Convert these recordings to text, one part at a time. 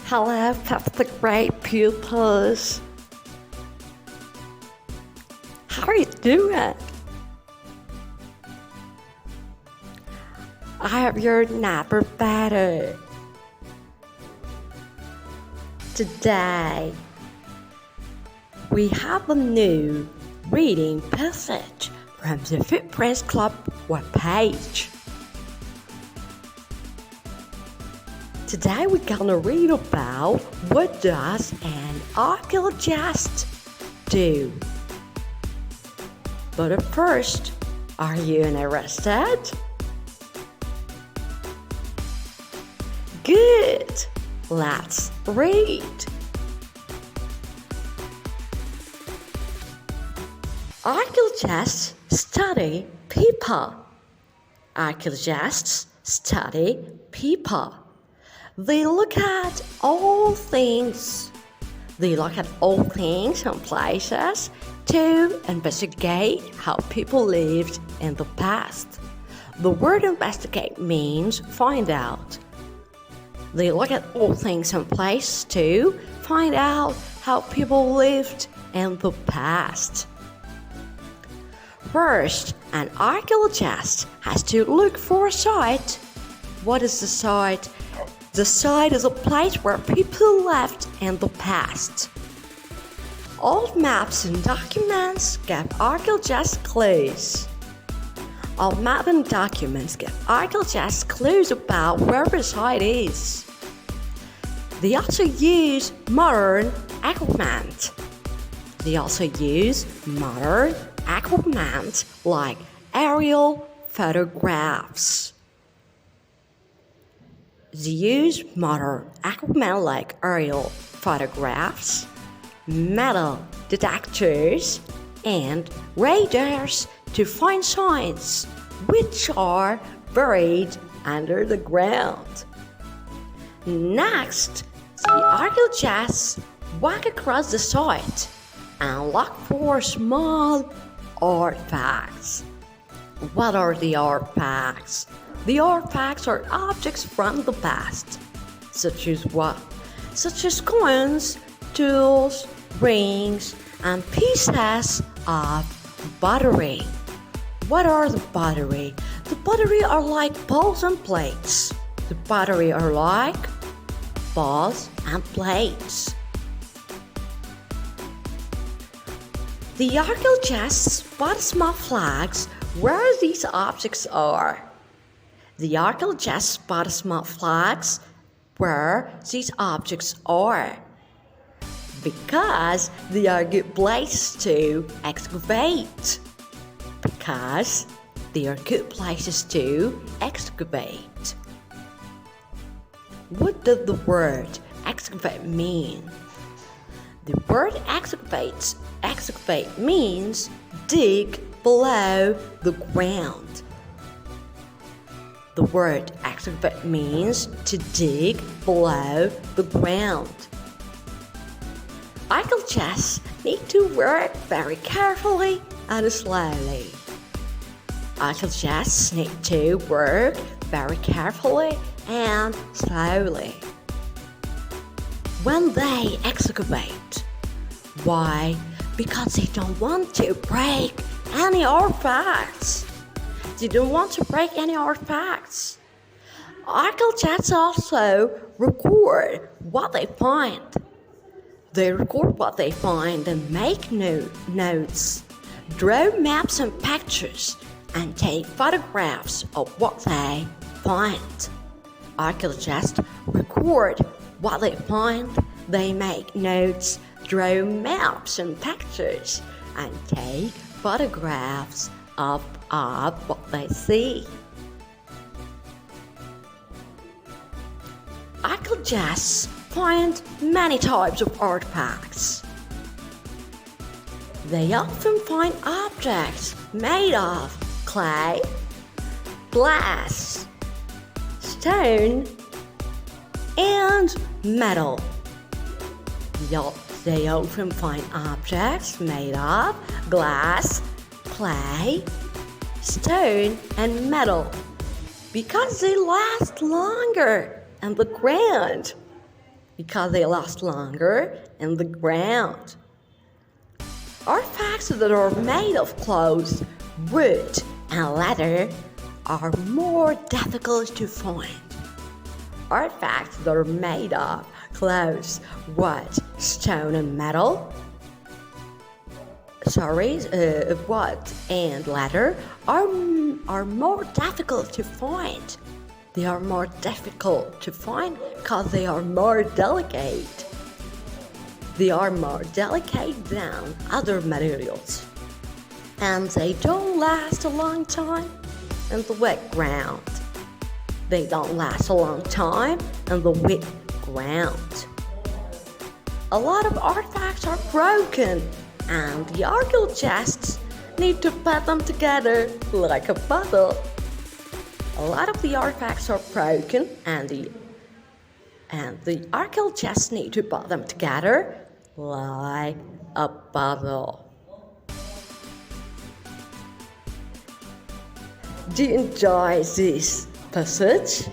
Hello, the great pupils. How are you doing? I hope you're never better. Today, we have a new reading passage from the Footprints Club webpage. Today we're gonna read about what does an archaeologist do. But at first, are you interested? Good! Let's read. Archaeologists study people. Archaeologists study people. They look at all things. They look at all things and places to investigate how people lived in the past. The word investigate means find out. They look at all things and places to find out how people lived in the past. First, an archaeologist has to look for a site. What is the site? The site is a place where people lived in the past. Old maps and documents give archaeologists clues. Old maps and documents give archaeologists clues about where the site is. They also use modern equipment. Like aerial photographs. They use modern equipment like aerial photographs, metal detectors, and radars to find signs which are buried under the ground. Next, the archaeologists walk across the site and look for small artifacts. What are the artifacts? The artifacts are objects from the past, such as what? Such as coins, tools, rings, and pieces of pottery. What are the pottery? The pottery are like bowls and plates. The pottery are like bowls and plates. The archaeologists spot small flags where these objects are. The archaeologists spot small flags where these objects are because they are good places to excavate. What does the word excavate mean? The word excavate means dig below the ground. The word excavate means to dig below the ground. Archaeologists need to work very carefully and slowly. Archaeologists need to work very carefully and slowly. When they excavate, why? Because they don't want to break any artifacts. They don't want to break any artifacts. Archaeologists also record what they find. They record what they find and make notes, draw maps and pictures, and take photographs of what they find. Archaeologists record what they find, they make notes, draw maps and pictures, and take photographs of what they see. Archaeologists find many types of artifacts. They often find objects made of clay, glass, stone, and metal. They often find objects made of glass, clay, stone, and metal because they last longer on the ground. because they last longer in the ground. Artifacts that are made of clothes, wood, and leather are more difficult to find. Artifacts that are made of clothes, wood, stone, and metal, wood and leather are more difficult to find. They are more difficult to find because they are more delicate. They are more delicate than other materials, and they don't last a long time in the wet ground. They don't last a long time in the wet ground. A lot of artifacts are broken, and the archaeologists need to put them together like a puzzle. A lot of the artifacts are broken, and the archaeologists need to put them together like a puzzle. Do you enjoy this passage?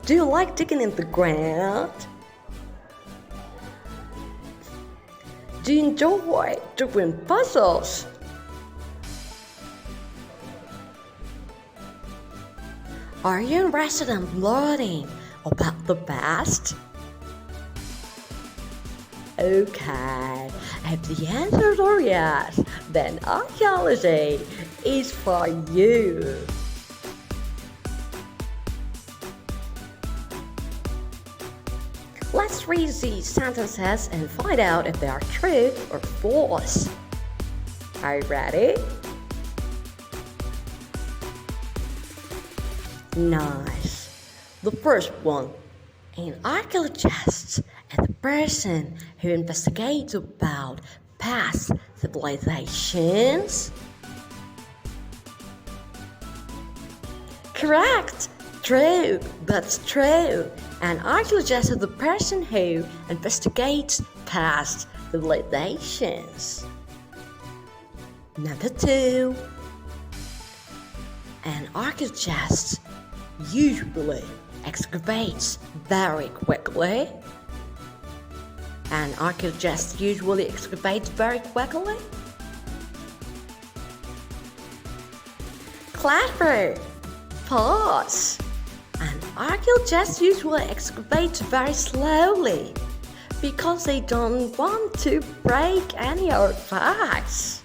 Do you like digging in the ground? Do you enjoy doing puzzles? Are you interested in learning about the past? Okay, if the answers are yes, then archaeology is for you. Let's read these sentences and find out if they are true or false. Are you ready? Nice. The first one. An archaeologist is the person who investigates about past civilizations. Correct. True. That's true. An archaeologist is the person who investigates past civilizations. Number 2. An archaeologist usually excavates very quickly. An archaeologist usually excavates very quickly. Clever. False. An archaeologist usually excavates very slowly because they don't want to break any artifacts.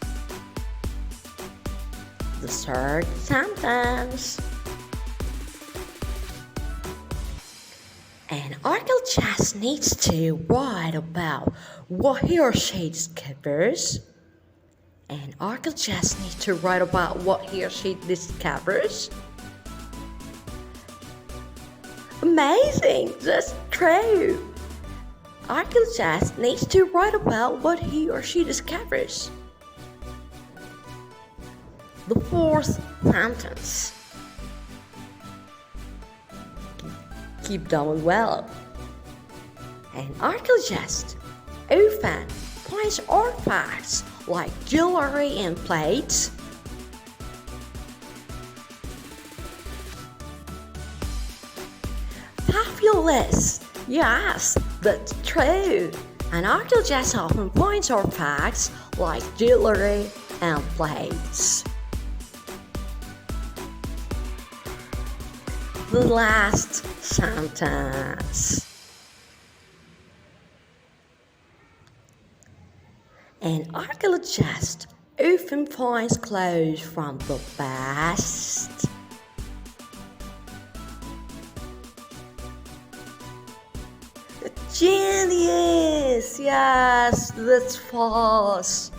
The third sentence. An archaeologist needs to write about what he or she discovers. An archaeologist needs to write about what he or she discovers. Amazing! That's true! Archaeologist needs to write about what he or she discovers. The fourth sentence. Keep doing well. An archaeologist often finds artifacts like jewelry and plates. Fabulous! Yes, that's true. An archaeologist often finds artifacts like jewelry and plates. The last sentence. An archaeologist often finds clothes from the past. Genius! Yes, that's false.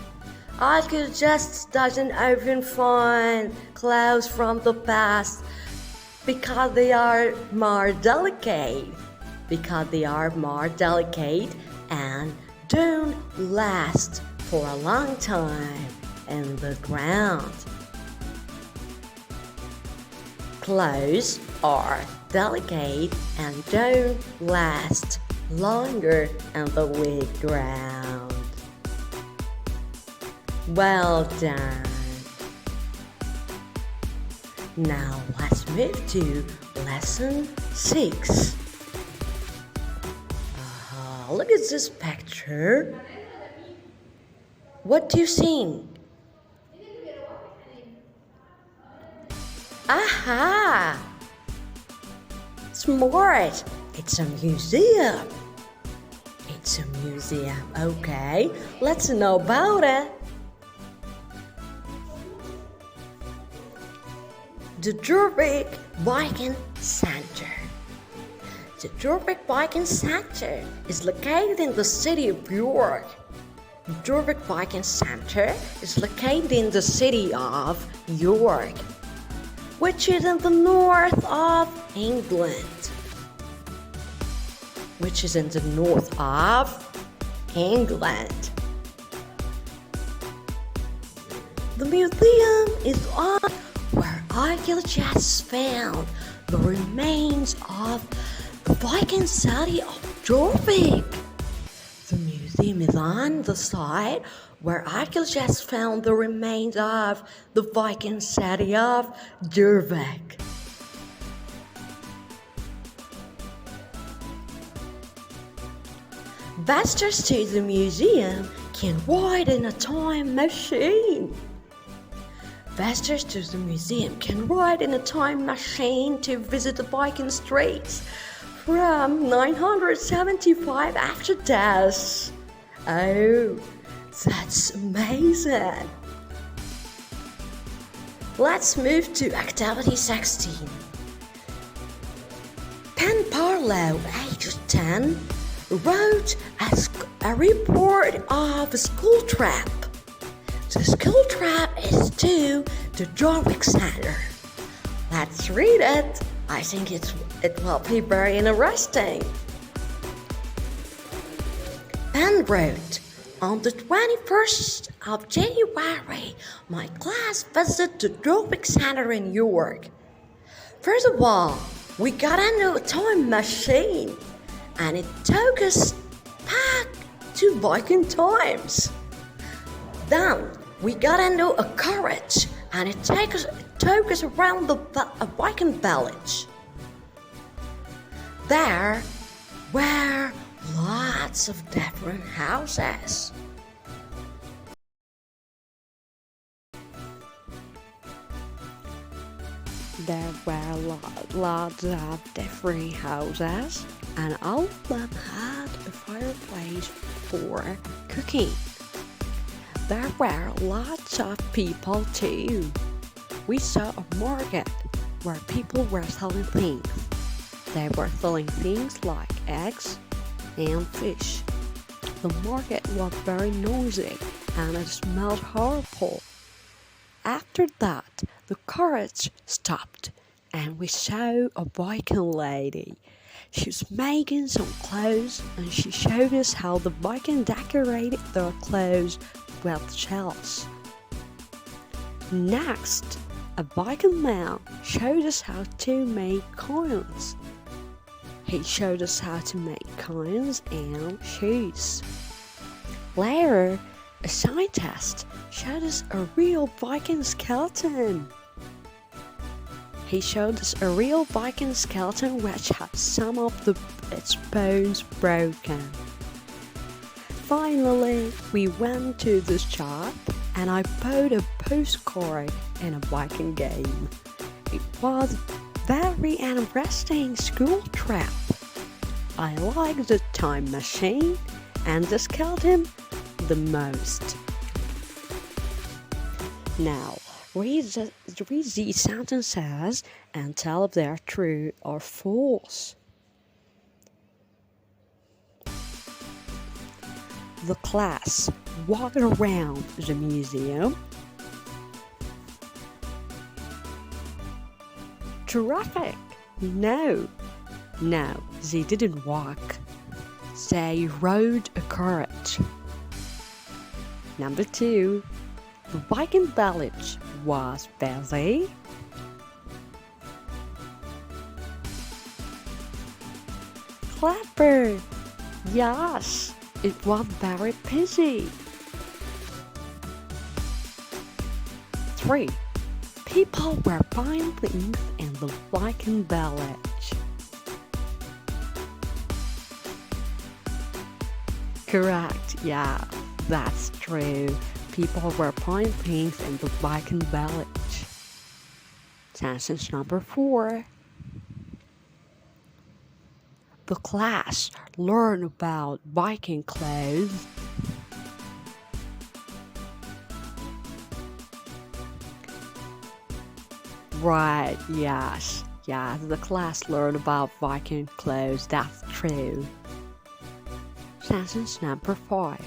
Archaeologists doesn't often find clothes from the past because they are more delicate. And don't last for a long time in the ground. Clothes are delicate and don't last longer in the wet ground. Well done. Now let's move to lesson 6. look at this picture. What do you think? Aha! Smart! It's a museum. It's a museum. Okay, let's know about it. The Durbeek Viking Center. The Durbeek Viking Center is located in the city of York. The Durbeek Viking Center is located in the city of York, which is in the north of England. Which is in the north of England. The museum is on where archaeologists found the remains of the Viking city of Durbeek. The museum is on the site where archaeologists found the remains of the Viking city of Durbeek. Visitors to the museum can ride in a time machine. Visitors to the museum can ride in a time machine to visit the Viking streets from 975 after death. Oh, that's amazing. Let's move to activity 16. Pen Barlow, age 10, wrote a report of a school trip. The school trip is to the Durbeek Center. Let's read it. I think it will be very interesting. Pen wrote, on the 21st of January, my class visited the Durbeek Center in York. First of all, we got into a time machine, and it took us back to Viking times. Then we got into a carriage, and it took us around the Viking village. There were lots of different houses. There were lots of different houses, and all of them had a fireplace for cooking. There were lots of people too. We saw a market where people were selling things. They were selling things like eggs and fish. The market was very noisy and it smelled horrible. After that, the carriage stopped and we saw a Viking lady. She was making some clothes and she showed us how the Viking decorated their clothes with shells. Next, a Viking man showed us how to make coins. He showed us how to make coins and shoes. Later, a scientist showed us a real Viking skeleton. He showed us a real Viking skeleton which had some of its bones broken. Finally, we went to the shop and I bought a postcard in a Viking game. It was very interesting school trip. I liked the time machine and the skeleton the most. Now, read these sentences and tell if they are true or false. The class walked around the museum. Terrific! No, they didn't walk. They rode a carriage. Number 2, the Viking village was busy. Clever! Yes, it was very busy. 3. People were buying things in the Viking village. Correct, yeah, that's true. People were playing things in the Viking village. Sentence number 4. The class learned about Viking clothes. Right, yes, the class learned about Viking clothes, that's true. Sentence number 5.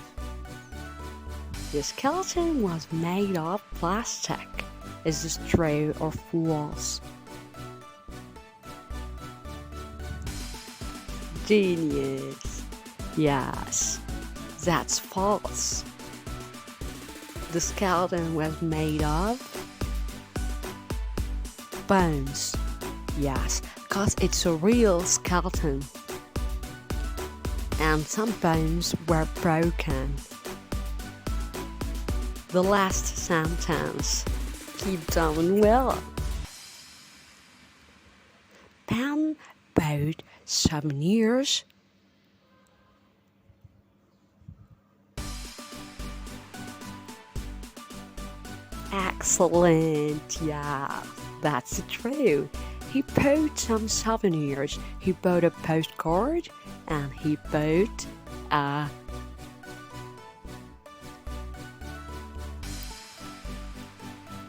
The skeleton was made of plastic. Is this true or false? Genius. Yes, that's false. The skeleton was made of bones. Yes, because it's a real skeleton. And some bones were broken. The last sentence. Keep doing well. Pan bought 7 years. Excellent, yeah, that's true. He bought some souvenirs. He bought a postcard and he bought a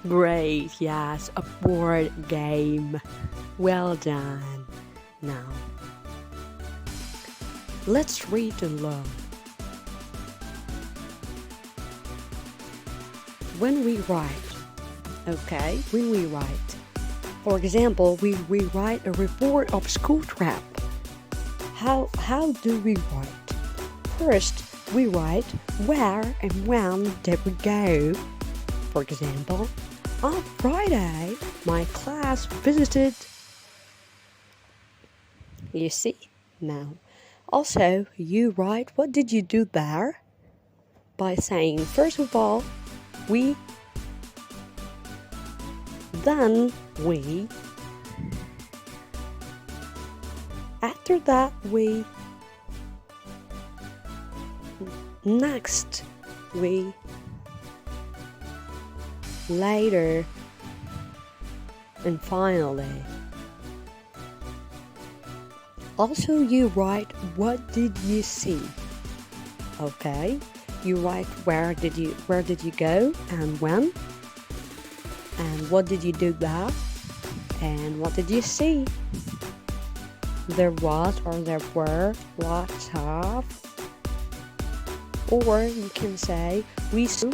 great, yes, a board game. Well done. Now, let's read and learn. When we write, okay, when we write, for example, we write a report of school trip. How do we write? First, we write where and when did we go. For example, on Friday, my class visited. You see? Now, also, you write what did you do there? By saying, first of all, we, then we, after that we, next we, later, and finally. Also, you write what did you see? Okay, you write where did you go and when, and what did you do there, and what did you see? There was or there were lots of, or you can say we saw.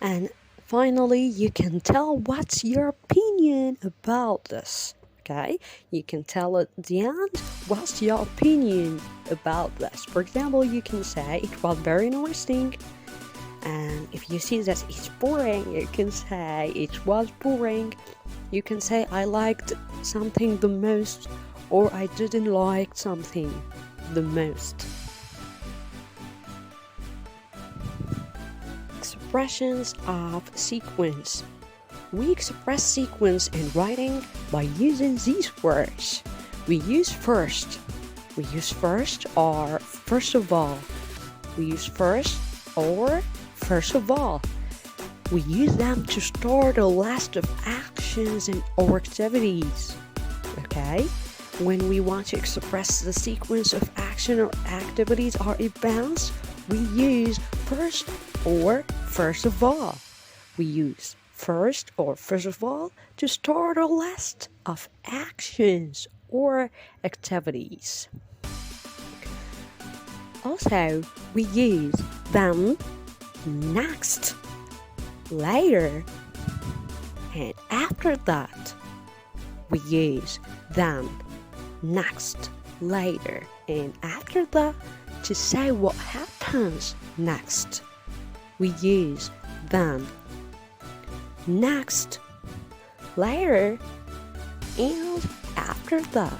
And finally, you can tell what's your opinion about this. Okay, you can tell at the end what's your opinion about this. For example, you can say it was very interesting, and if you see that it's boring, you can say it was boring. You can say I liked something the most, or I didn't like something the most. Expressions of sequence. We express sequence in writing by using these words. We use first or first of all. We use first or first of all. We use them to start a list of actions and or activities. Okay? When we want to express the sequence of action or activities or events, we use first or first of all. We use first or first of all to start a list of actions or activities. Also, we use then, next, later, and after that. We use then, next, later, and after that to say what happens next. We use then, next, later, and after that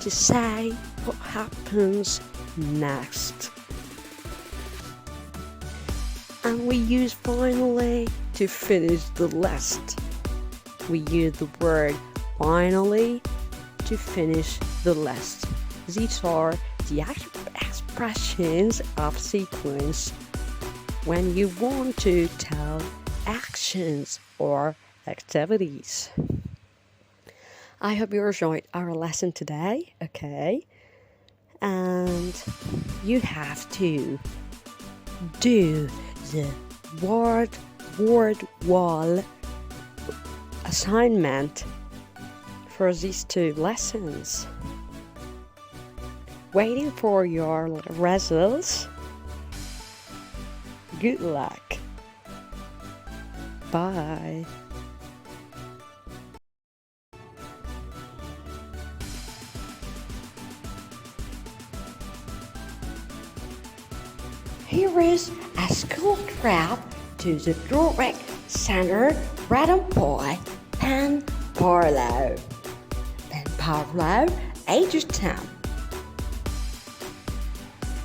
to say what happens next. And we use finally to finish the list. we use the word finally to finish the list. These are the expressions of sequence when you want to tell actions or activities. I hope you enjoyed our lesson today, okay? And you have to do the word wall assignment for these 2 lessons. Waiting for your results. Good luck. Bye. Here is a school trip to the Druid Center, Redden Boy, and Barlow. And Barlow, age 10.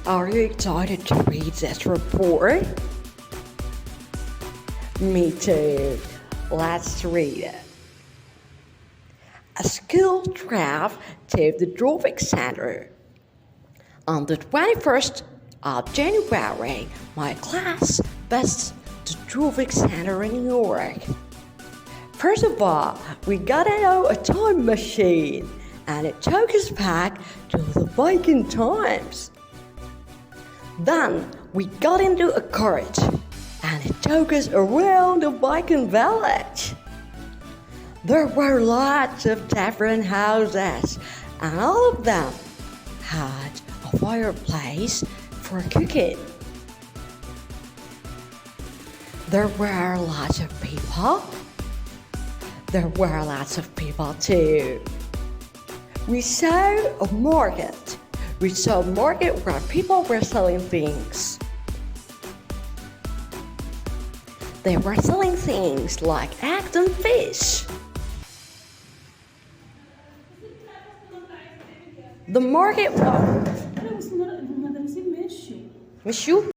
Are you excited to read this report? Me too. Let's read it. A school trip to the Druid Center. On the 21st of January, my class visited the Druid Center in New York. First of all, we got into a time machine, and it took us back to the Viking times. Then we got into a cart, and it took us around the Viking village. There were lots of different houses, and all of them had a fireplace for cooking. There were lots of people. There were lots of people too. We saw a market. We saw a market where people were selling things. They were selling things like eggs and fish. The market was... Mexeu?